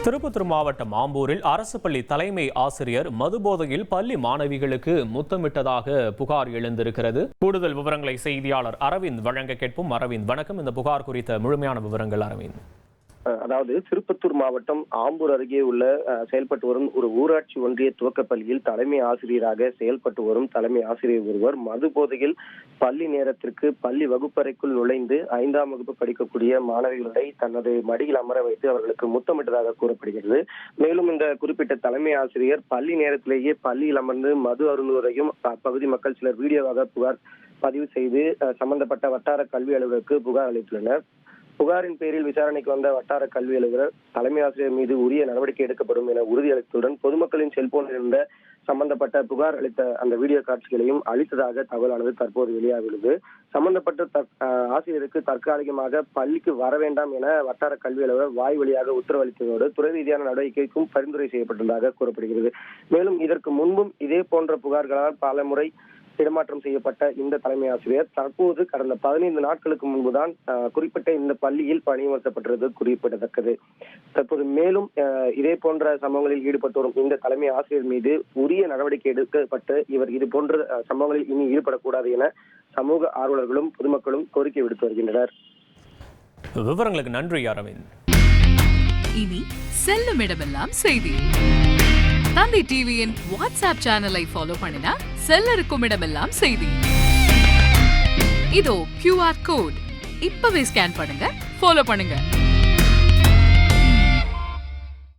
திருப்பத்தூர் மாவட்டம் ஆம்பூரில் அரசு பள்ளி தலைமை ஆசிரியர் மதுபோதையில் பள்ளி மாணவிகளுக்கு முத்தமிட்டதாக புகார் எழுந்திருக்கிறது. கூடுதல் விவரங்களை செய்தியாளர் அரவிந்த் வழங்க கேட்போம். அரவிந்த், வணக்கம். இந்த புகார் குறித்த முழுமையான விவரங்கள் அரவிந்த். அதாவது திருப்பத்தூர் மாவட்டம் ஆம்பூர் அருகே உள்ள செயல்பட்டு வரும் ஒரு ஊராட்சி ஒன்றிய துவக்கப்பள்ளியில் தலைமை ஆசிரியராக செயல்பட்டு வரும் தலைமை ஆசிரியர் ஒருவர் மது போதையில் பள்ளி நேரத்திற்கு பள்ளி வகுப்பறைக்குள் நுழைந்து 5ஆம் வகுப்பு படிக்கக்கூடிய மாணவிகளை தனது மடியில் அமர வைத்து அவர்களுக்கு முத்தமிட்டதாக கூறப்படுகிறது. மேலும் இந்த குறிப்பிட்ட தலைமை ஆசிரியர் பள்ளி நேரத்திலேயே பள்ளியில் அமர்ந்து மது அருந்துவதையும் அப்பகுதி மக்கள் சிலர் வீடியோவாக புகார் பதிவு செய்து சம்பந்தப்பட்ட வட்டார கல்வி அலுவலருக்கு புகார் அளித்துள்ளனர். புகாரின் பேரில் விசாரணைக்கு வந்த வட்டார கல்வி அலுவலர் தலைமை ஆசிரியர் மீது உரிய நடவடிக்கை எடுக்கப்படும் என உறுதியளித்ததுடன் பொதுமக்களின் செல்போனில் இருந்த சம்பந்தப்பட்ட புகார் அளித்த அந்த வீடியோ காட்சிகளையும் அளித்ததாக தகவலானது தற்போது வெளியாகியுள்ளது. சம்பந்தப்பட்ட ஆசிரியருக்கு தற்காலிகமாக பள்ளிக்கு வர வேண்டாம் என வட்டார கல்வி அலுவலர் வாய் வழியாக உத்தரவளித்ததோடு துறை ரீதியான நடவடிக்கைக்கும் பரிந்துரை செய்யப்பட்டுள்ளதாக கூறப்படுகிறது. மேலும் இதற்கு முன்பும் இதே போன்ற புகார்களால் பல முறை இடமாற்றம் செய்யப்பட்ட இந்த தலைமை ஆசிரியர் தற்போது கடந்த 15 நாட்களுக்கு முன்புதான் குறிப்பிட்ட இந்த பள்ளியில் பணியமர்த்தப்பட்டது குறிப்பிடத்தக்கது. தற்போது மேலும் இதே போன்ற சம்பவங்களில் ஈடுபட்டு வரும் இந்த தலைமை ஆசிரியர் மீது உரிய நடவடிக்கை எடுக்கப்பட்டு இவர் இது போன்ற சம்பவங்களில் இனி ஈடுபடக்கூடாது என சமூக ஆர்வலர்களும் பொதுமக்களும் கோரிக்கை விடுத்து வருகின்றனர். விவரங்களுக்கு நன்றி அரவிந்த். இனி செல்லும் இடமெல்லாம் செய்தி. தந்தி டிவியின் வாட்ஸ்அப் சேனலை ஃபாலோ பண்ணினா செல்ல இருக்கும் இடமெல்லாம் செய்தி. இதோ QR கோட் இப்பவே ஸ்கேன் பண்ணுங்க, ஃபாலோ பண்ணுங்க.